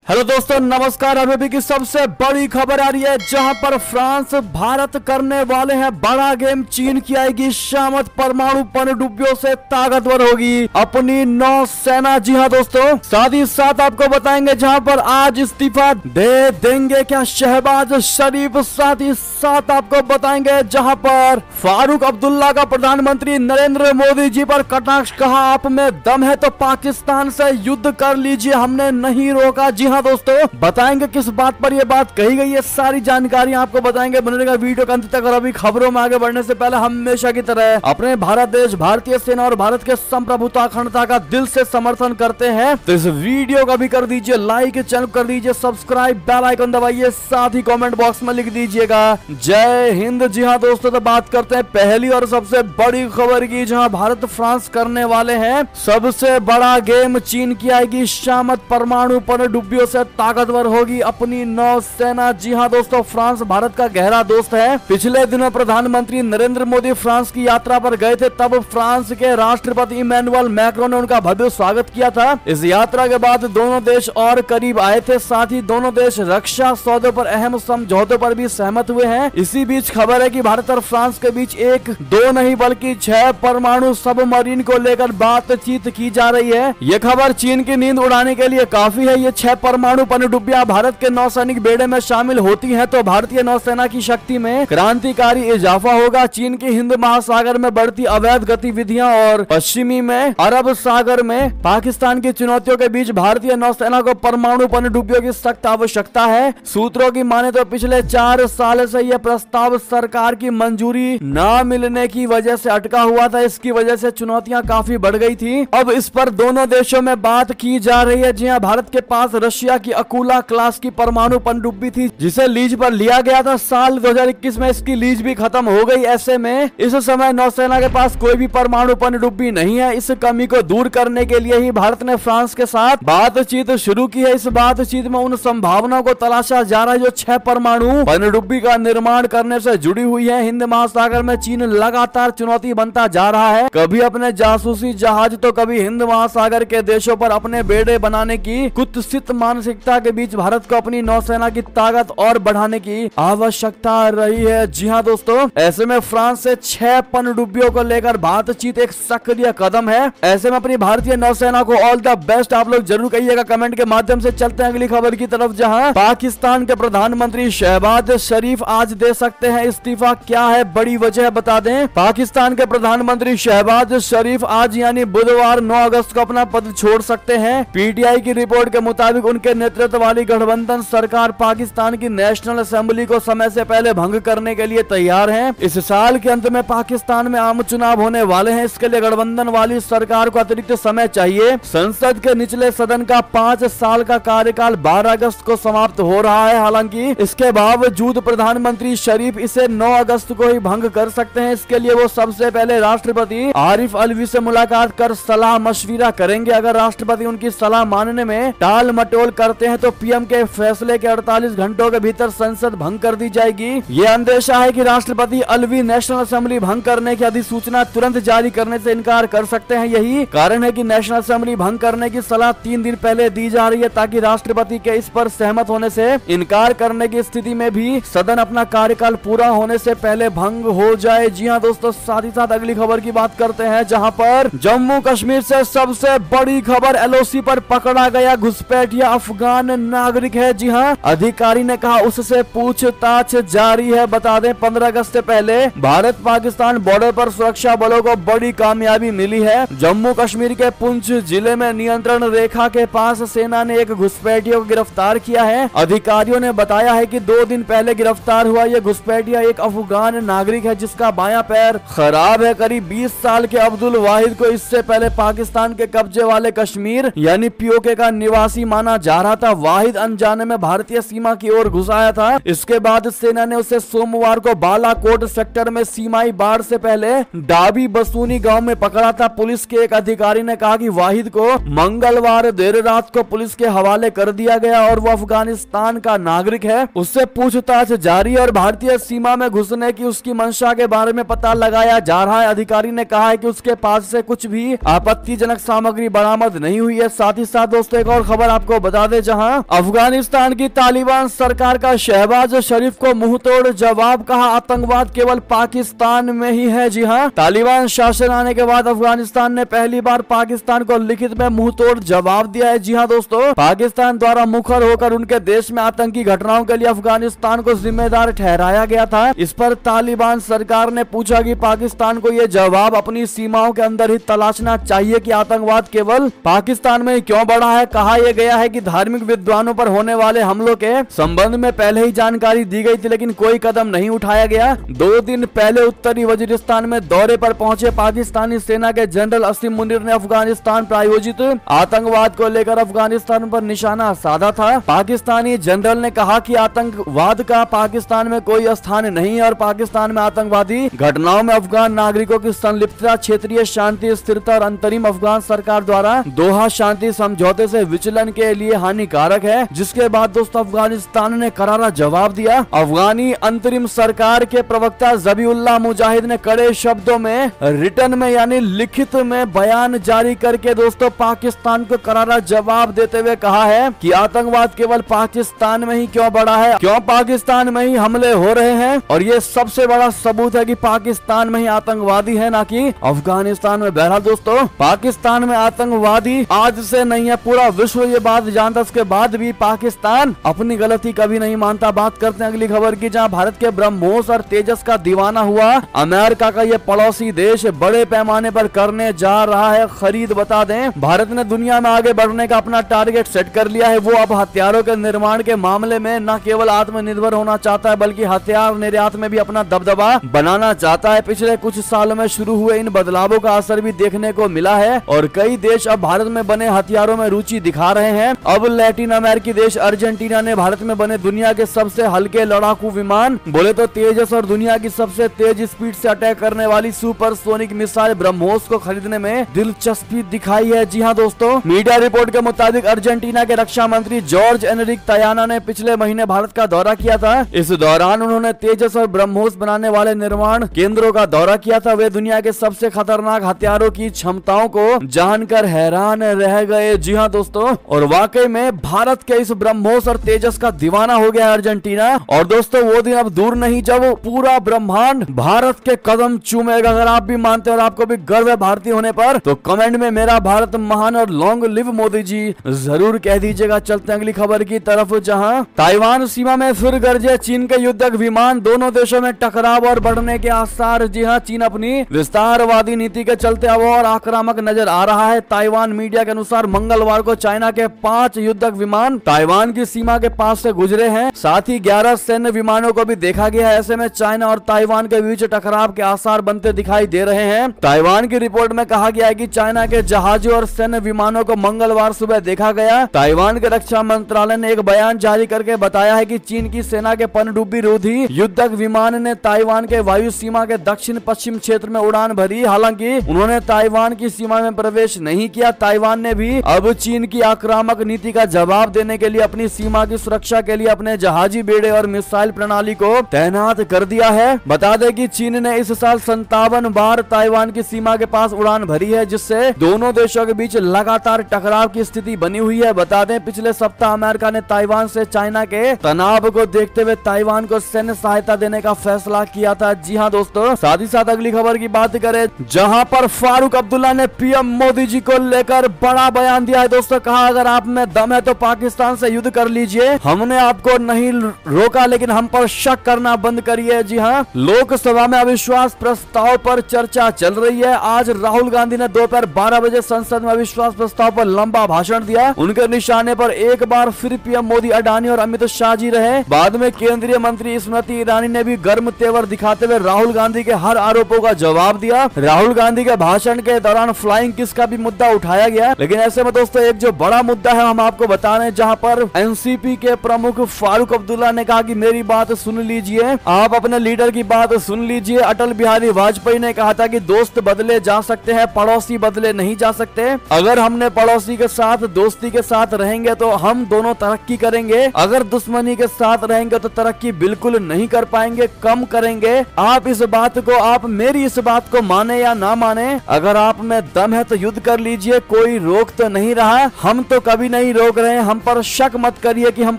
Hello दोस्तों, नमस्कार। अभी की सबसे बड़ी खबर आ रही है जहां पर फ्रांस भारत करने वाले हैं बड़ा गेम। चीन की आएगी शामत, परमाणु पनडुब्बियों से ताकतवर होगी अपनी नौसेना। जी हां दोस्तों, साथ ही साथ आपको बताएंगे जहां पर आज इस्तीफा दे देंगे क्या शहबाज शरीफ। साथ ही साथ आपको बताएंगे जहां पर फारूक अब्दुल्ला का प्रधानमंत्री नरेंद्र मोदी जी पर कटाक्ष, कहा आप में दम है तो पाकिस्तान से युद्ध कर लीजिए, हमने नहीं रोका। जी हाँ दोस्तों, बताएंगे किस बात पर यह बात कही गई है, सारी जानकारी आपको बताएंगे। बनेगा वीडियो का अंत तक। और अभी खबरों में आगे बढ़ने से पहले हमेशा की तरह अपने भारत देश, भारतीय सेना और भारत के संप्रभुता अखंडता का दिल से समर्थन करते हैं तो इस वीडियो का भी कर दीजिए लाइक, चैनल कर दीजिए सब्सक्राइब, बेल आइकन दबाइए, साथ ही कमेंट बॉक्स में लिख दीजिएगा जय हिंद। जी हाँ दोस्तों, तो बात करते हैं पहली और सबसे बड़ी खबर की, जहां भारत फ्रांस करने वाले हैं सबसे बड़ा गेम। चीन की आएगी शामत, परमाणु पनडुब्बियों से ताकतवर होगी अपनी नौसेना। जी हां दोस्तों, फ्रांस भारत का गहरा दोस्त है। पिछले दिनों प्रधानमंत्री नरेंद्र मोदी फ्रांस की यात्रा पर गए थे, तब फ्रांस के राष्ट्रपति इमैनुअल मैक्रोन ने उनका भव्य स्वागत किया था। इस यात्रा के बाद दोनों देश और करीब आए थे। साथ ही दोनों देश रक्षा सौदों पर अहम समझौतों पर भी सहमत हुए हैं। इसी बीच खबर है कि भारत और फ्रांस के बीच एक दो नहीं बल्कि 6 परमाणु सबमरीन को लेकर बातचीत की जा रही है। ये खबर चीन की नींद उड़ाने के लिए काफी है। ये 6 परमाणु पनडुब्बियां भारत के नौसैनिक बेड़े में शामिल होती हैं तो भारतीय नौसेना की शक्ति में क्रांतिकारी इजाफा होगा। चीन की हिंद महासागर में बढ़ती अवैध गतिविधियां और पश्चिमी में अरब सागर में पाकिस्तान की चुनौतियों के बीच भारतीय नौसेना को परमाणु पनडुब्बियों की सख्त आवश्यकता है। सूत्रों की माने तो पिछले 4 साल से यह प्रस्ताव सरकार की मंजूरी न मिलने की वजह से अटका हुआ था। इसकी वजह से चुनौतियां काफी बढ़ गई थी। अब इस पर दोनों देशों में बात की जा रही है। जी हाँ, भारत के पास रशिया की अकूला क्लास की परमाणु पनडुब्बी थी जिसे लीज पर लिया गया था। साल 2021 में इसकी लीज भी खत्म हो गई। ऐसे में इस समय नौसेना के पास कोई भी परमाणु पनडुब्बी नहीं है। इस कमी को दूर करने के लिए ही भारत ने फ्रांस के साथ बातचीत शुरू की है। इस बातचीत में उन संभावनाओं को तलाशा जा रहा है जो 6 परमाणु पनडुब्बी का निर्माण करने से जुड़ी हुई है। हिंद महासागर में चीन लगातार चुनौती बनता जा रहा है, कभी अपने जासूसी जहाज तो कभी हिंद महासागर के देशों पर अपने बेड़े बनाने की कुत्सित मानसिकता के बीच भारत को अपनी नौसेना की ताकत और बढ़ाने की आवश्यकता रही है। जी हाँ दोस्तों, ऐसे में फ्रांस से 6 पनडुब्बियों को लेकर बातचीत एक सक्रिय कदम है। ऐसे में अपनी भारतीय नौसेना को ऑल द बेस्ट आप लोग जरूर कहिएगा कमेंट के माध्यम से। चलते हैं अगली खबर की तरफ, जहां पाकिस्तान के प्रधानमंत्री शहबाज शरीफ आज दे सकते हैं इस्तीफा। क्या है बड़ी वजह बता दें। पाकिस्तान के प्रधानमंत्री शहबाज शरीफ आज यानी बुधवार 9 अगस्त को अपना पद छोड़ सकते हैं। पीटीआई की रिपोर्ट के मुताबिक उनके नेतृत्व वाली गठबंधन सरकार पाकिस्तान की नेशनल असेंबली को समय से पहले भंग करने के लिए तैयार है। इस साल के अंत में पाकिस्तान में आम चुनाव होने वाले हैं। इसके लिए गठबंधन वाली सरकार को अतिरिक्त समय चाहिए। संसद के निचले सदन का 5 साल का कार्यकाल 12 अगस्त को समाप्त हो रहा है। हालांकि इसके बावजूद प्रधानमंत्री शरीफ इसे 9 अगस्त को ही भंग कर सकते हैं। इसके लिए वो सबसे पहले राष्ट्रपति आरिफ अलवी से मुलाकात कर सलाह मशविरा करेंगे। अगर राष्ट्रपति उनकी सलाह मानने में टाल मटोल करते हैं तो पीएम के फैसले के 48 घंटों के भीतर संसद भंग कर दी जाएगी। ये अंदेशा है कि राष्ट्रपति अलवी नेशनल असेंबली भंग करने की अधिसूचना तुरंत जारी करने से इनकार कर सकते हैं। यही कारण है कि नेशनल असेंबली भंग करने की सलाह 3 दिन पहले दी जा रही है, ताकि राष्ट्रपति के इस पर सहमत होने से इनकार करने की स्थिति में भी सदन अपना कार्यकाल पूरा होने से पहले भंग हो जाए। जी हाँ दोस्तों, साथ ही साथ अगली खबर की बात करते हैं, जहाँ पर जम्मू कश्मीर से सबसे बड़ी खबर, एलओसी पर पकड़ा गया घुसपैठिया अफगान नागरिक है। जी हाँ, अधिकारी ने कहा उससे पूछताछ जारी है। बता दें 15 अगस्त से पहले भारत पाकिस्तान बॉर्डर पर सुरक्षा बलों को बड़ी कामयाबी मिली है। जम्मू कश्मीर के पुंछ जिले में नियंत्रण रेखा के पास सेना ने एक घुसपैठिया को गिरफ्तार किया है। अधिकारियों ने बताया है कि 2 दिन पहले गिरफ्तार हुआ यह घुसपैठिया एक अफगान नागरिक है जिसका बायां पैर खराब है। करीब 20 साल के अब्दुल वाहिद को इससे पहले पाकिस्तान के कब्जे वाले कश्मीर यानी पीओके का निवासी माना जा रहा था। वाहिद अनजाने में भारतीय सीमा की ओर घुस आया था। इसके बाद सेना ने उसे सोमवार को बालाकोट सेक्टर में सीमाई बाढ़ से पहले डाबी बसूनी गांव में पकड़ा था। पुलिस के एक अधिकारी ने कहा कि वाहिद को मंगलवार देर रात को पुलिस के हवाले कर दिया गया और वो अफगानिस्तान का नागरिक है। उससे पूछताछ जारी और भारतीय सीमा में घुसने की उसकी मंशा के बारे में पता लगाया जा रहा है। अधिकारी ने कहा है कि उसके पास से कुछ भी आपत्तिजनक सामग्री बरामद नहीं हुई है। साथ ही साथ दोस्तों एक और खबर आपको बता दें जहां अफगानिस्तान की तालिबान सरकार का शहबाज शरीफ को मुंहतोड़ जवाब, कहा आतंकवाद केवल पाकिस्तान में ही है। जी हां, तालिबान शासन आने के बाद अफगानिस्तान ने पहली बार पाकिस्तान को लिखित में मुंहतोड़ जवाब दिया है। जी हां दोस्तों, पाकिस्तान द्वारा मुखर होकर उनके देश में आतंकी घटनाओं के लिए अफगानिस्तान को जिम्मेदार ठहराया गया था। इस पर तालिबान सरकार ने पूछा कि पाकिस्तान को यह जवाब अपनी सीमाओं के अंदर ही तलाशना चाहिए कि आतंकवाद केवल पाकिस्तान में क्यों बढ़ा है। कहा यह गया है कि धार्मिक विद्वानों पर होने वाले हमलों के संबंध में पहले ही जानकारी दी गई थी, लेकिन कोई कदम नहीं उठाया गया। 2 दिन पहले उत्तरी वजीरिस्तान में दौरे पर पहुंचे पाकिस्तानी सेना के जनरल असीम मुनीर ने अफगानिस्तान प्रायोजित आतंकवाद को लेकर अफगानिस्तान पर निशाना साधा था। पाकिस्तानी जनरल ने कहा कि आतंकवाद का पाकिस्तान में कोई स्थान नहीं है और पाकिस्तान में आतंकवादी घटनाओं में अफगान नागरिकों की संलिप्तता क्षेत्रीय शांति, स्थिरता और अंतरिम अफगान सरकार द्वारा दोहा शांति समझौते से विचलन के लिए हानिकारक है। जिसके बाद दोस्तों अफगानिस्तान ने करारा जवाब दिया। अफगानी अंतरिम सरकार के प्रवक्ता जबीउल्लाह मुजाहिद ने कड़े शब्दों में रिटर्न में यानी लिखित में बयान जारी करके दोस्तों पाकिस्तान को करारा जवाब देते हुए कहा है कि आतंकवाद केवल पाकिस्तान में ही क्यों बढ़ा है, क्यों पाकिस्तान में ही हमले हो रहे हैं और ये सबसे बड़ा सबूत है कि पाकिस्तान में ही आतंकवादी है, ना कि अफगानिस्तान में। बहरहाल दोस्तों पाकिस्तान में आतंकवादी आज से नहीं है, पूरा विश्व ये बात जानता, उसके बाद भी पाकिस्तान अपनी गलती कभी नहीं मानता। बात करते हैं अगली खबर की, जहां भारत के ब्रह्मोस और तेजस का दीवाना हुआ अमेरिका का ये पड़ोसी देश बड़े पैमाने पर करने जा रहा है खरीद। बता दें भारत ने दुनिया में आगे बढ़ने का अपना टारगेट सेट कर लिया है। वो अब हथियारों के निर्माण के मामले में न केवल आत्मनिर्भर होना चाहता है बल्कि हथियार निर्यात में भी अपना दबदबा बनाना चाहता है। पिछले कुछ सालों में शुरू हुए इन बदलावों का असर भी देखने को मिला है और कई देश अब भारत में बने हथियारों में रुचि दिखा रहे हैं। अब लैटिन अमेरिकी देश अर्जेंटीना ने भारत में बने दुनिया के सबसे हल्के लड़ाकू विमान बोले तो तेजस और दुनिया की सबसे तेज स्पीड से अटैक करने वाली सुपरसोनिक मिसाइल ब्रह्मोस को खरीदने में दिलचस्पी दिखाई है। जी हाँ दोस्तों, मीडिया रिपोर्ट के मुताबिक अर्जेंटीना के रक्षा मंत्री जॉर्ज एनरिक तयाना ने पिछले महीने भारत का दौरा किया था। इस दौरान उन्होंने तेजस और ब्रह्मोस बनाने वाले निर्माण केंद्रों का दौरा किया था। वे दुनिया के सबसे खतरनाक हथियारों की क्षमताओं को जानकर हैरान रह गए। जी हाँ दोस्तों, और वाकई में भारत के इस ब्रह्मोस और तेजस का दीवाना हो गया अर्जेंटीना। और दोस्तों वो दिन अब दूर नहीं जब पूरा ब्रह्मांड भारत के कदम चूमेगा। अगर आप भी मानते हैं और आपको भी गर्व है भारतीय होने पर तो कमेंट में मेरा भारत महान और लॉन्ग लिव मोदी जी जरूर कह दीजिएगा। चलते हैं अगली खबर की तरफ, जहां ताइवान सीमा में फिर गरजे चीन के युद्धक विमान, दोनों देशों में टकराव और बढ़ने के आसार। जी हां, चीन अपनी विस्तारवादी नीति के चलते अब और आक्रामक नजर आ रहा है। ताइवान मीडिया के अनुसार मंगलवार को चाइना के 5 युद्धक विमान ताइवान की सीमा के पास से गुजरे हैं। साथ ही 11 सैन्य विमानों को भी देखा गया है। ऐसे में चाइना और ताइवान के बीच टकराव के आसार बनते दिखाई दे रहे हैं। ताइवान की रिपोर्ट में कहा गया है कि चाइना के जहाजों और सैन्य विमानों को मंगलवार सुबह देखा गया। ताइवान के रक्षा मंत्रालय ने एक बयान जारी करके बताया है कि चीन की सेना के पनडुब्बी रोधी युद्धक विमान ने ताइवान के वायु सीमा के दक्षिण पश्चिम क्षेत्र में उड़ान भरी। हालांकि उन्होंने ताइवान की सीमा में प्रवेश नहीं किया। ताइवान ने भी अब चीन की आक्रामक नीति का जवाब देने के लिए अपनी सीमा की सुरक्षा के लिए अपने जहाजी बेड़े और मिसाइल प्रणाली को तैनात कर दिया है। बता दें कि चीन ने इस साल 57 बार ताइवान की सीमा के पास उड़ान भरी है, जिससे दोनों देशों के बीच लगातार टकराव की स्थिति बनी हुई है। बता दें पिछले सप्ताह अमेरिका ने ताइवान से चाइना के तनाव को देखते हुए ताइवान को सैन्य सहायता देने का फैसला किया था। जी हाँ दोस्तों, साथ ही साथ अगली खबर की बात करें, जहां पर फारूक अब्दुल्ला ने पीएम मोदी जी को लेकर बड़ा बयान दिया है। दोस्तों कहा अगर आप में दम है तो पाकिस्तान से युद्ध कर लीजिए, हमने आपको नहीं रोका लेकिन हम पर शक करना बंद करिए। जी हाँ, लोकसभा में अविश्वास प्रस्ताव पर चर्चा चल रही है। आज राहुल गांधी ने दोपहर 12 बजे संसद में अविश्वास प्रस्ताव पर लंबा भाषण दिया। उनके निशाने पर एक बार फिर पीएम मोदी, अडानी और अमित शाह जी रहे। बाद में केंद्रीय मंत्री स्मृति ईरानी ने भी गर्म तेवर दिखाते हुए राहुल गांधी के हर आरोपों का जवाब दिया। राहुल गांधी के भाषण के दौरान फ्लाइंग किस का भी मुद्दा उठाया गया। लेकिन ऐसे में दोस्तों एक जो बड़ा मुद्दा है हम आपको बता रहे हैं, जहां पर एनसीपी के प्रमुख फारूक अब्दुल्ला ने कहा कि मेरी बात सुन लीजिए, आप अपने लीडर की बात सुन लीजिए। अटल बिहारी वाजपेयी ने कहा था कि दोस्त बदले जा सकते हैं, पड़ोसी बदले नहीं जा सकते। अगर हमने पड़ोसी के साथ दोस्ती के साथ रहेंगे तो हम दोनों तरक्की करेंगे, अगर दुश्मनी के साथ रहेंगे तो तरक्की बिल्कुल नहीं कर पाएंगे, कम करेंगे। आप इस बात को, आप मेरी इस बात को माने या ना माने, अगर आप में दम है तो युद्ध कर लीजिए, कोई रोक तो नहीं रहा। हम तो कभी नहीं नहीं रोक रहे हैं। हम पर शक मत करिए कि हम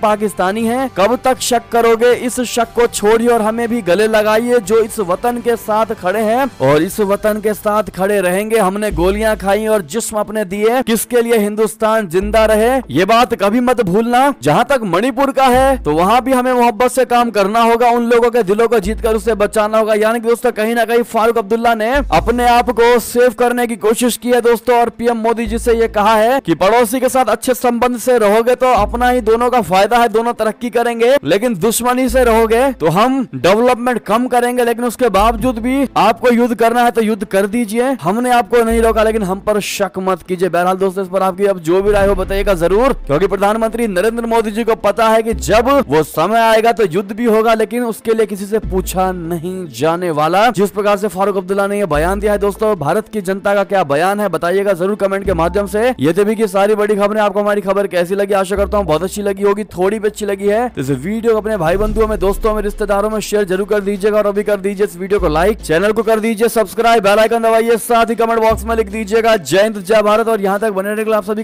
पाकिस्तानी हैं। कब तक शक करोगे? इस शक को छोड़िए और हमें भी गले लगाइए जो इस वतन के साथ खड़े हैं और इस वतन के साथ खड़े रहेंगे। हमने गोलियां खाई और जिस्म अपने दिए, किसके लिए? हिंदुस्तान जिंदा रहे। ये बात कभी मत भूलना। जहां तक मणिपुर का है तो वहां भी हमें मोहब्बत से काम करना होगा, उन लोगों के दिलों को जीतकर उसे बचाना होगा। यानी कि दोस्तों कहीं ना कहीं फारूक अब्दुल्ला ने अपने आप को सेव करने की कोशिश की है दोस्तों, और पीएम मोदी जी से ये कहा है कि पड़ोसी के साथ अच्छे संबंध से रहोगे तो अपना ही दोनों का फायदा है, दोनों तरक्की करेंगे। लेकिन दुश्मनी से रहोगे तो हम डेवलपमेंट कम करेंगे। लेकिन उसके बावजूद भी आपको युद्ध करना है तो युद्ध कर दीजिए, हमने आपको नहीं रोका, लेकिन हम पर शक मत कीजिए। बहरहाल दोस्तों इस पर आपकी अब जो भी राय हो बताइएगा जरूर, क्योंकि प्रधानमंत्री नरेंद्र मोदी जी को पता है कि जब वो समय आएगा तो युद्ध भी होगा, लेकिन उसके लिए किसी से पूछा नहीं जाने वाला। जिस प्रकार से फारूक अब्दुल्ला ने यह बयान दिया है दोस्तों, भारत की जनता का क्या बयान है बताइएगा जरूर कमेंट के माध्यम से। ये थे की सारी बड़ी खबरें। आपको हमारी खबर कैसी लगी? आशा करता हूँ बहुत अच्छी लगी होगी। थोड़ी भी अच्छी लगी है तो इस वीडियो को अपने भाई बंधुओं में, दोस्तों में, रिश्तेदारों में शेयर जरूर कर दीजिएगा, और अभी कर दीजिए इस वीडियो को लाइक, चैनल को कर दीजिए सब्सक्राइब, बेल आइकन दबाइए, साथ ही कमेंट बॉक्स में लिख दीजिएगा जय हिंद जय भारत। और यहाँ तक बने रहने के लिए आप सभी